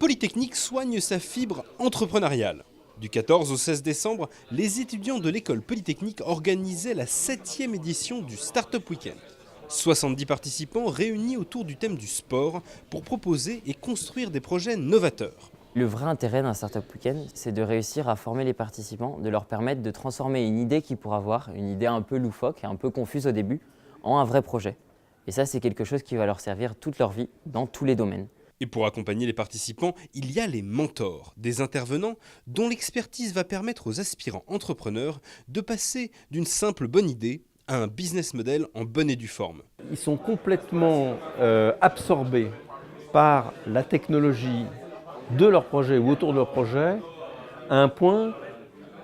Polytechnique soigne sa fibre entrepreneuriale. Du 14 au 16 décembre, les étudiants de l'école Polytechnique organisaient la 7e édition du Startup Weekend. 70 participants réunis autour du thème du sport pour proposer et construire des projets novateurs. Le vrai intérêt d'un Startup Weekend, c'est de réussir à former les participants, de leur permettre de transformer une idée qu'ils pourraient avoir, une idée un peu loufoque et un peu confuse au début, en un vrai projet. Et ça, c'est quelque chose qui va leur servir toute leur vie, dans tous les domaines. Et pour accompagner les participants, il y a les mentors, des intervenants dont l'expertise va permettre aux aspirants entrepreneurs de passer d'une simple bonne idée à un business model en bonne et due forme. Ils sont complètement absorbés par la technologie de leur projet ou autour de leur projet, à un point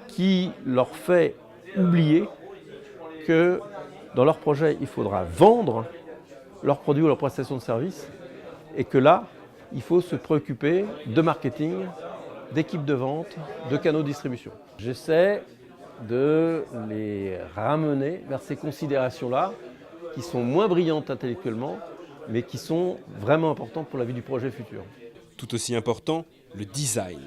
qui leur fait oublier que dans leur projet, il faudra vendre leurs produits ou leurs prestations de services et que là, il faut se préoccuper de marketing, d'équipes de vente, de canaux de distribution. J'essaie de les ramener vers ces considérations-là qui sont moins brillantes intellectuellement, mais qui sont vraiment importantes pour la vie du projet futur. Tout aussi important, le design.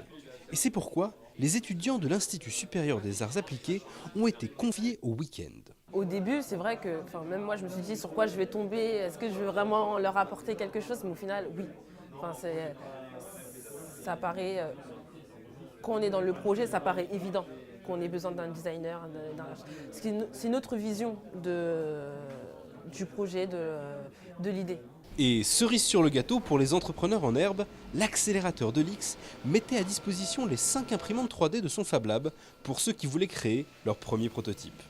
Et c'est pourquoi les étudiants de l'Institut supérieur des arts appliqués ont été conviés au week-end. Au début, c'est vrai que même moi, je me suis dit sur quoi je vais tomber, est-ce que je veux vraiment leur apporter quelque chose, mais au final, oui. Ça paraît, quand on est dans le projet, ça paraît évident qu'on ait besoin d'un designer. C'est une autre vision du projet, de l'idée. Et cerise sur le gâteau pour les entrepreneurs en herbe, l'accélérateur de l'X mettait à disposition les 5 imprimantes 3D de son Fab Lab pour ceux qui voulaient créer leur premier prototype.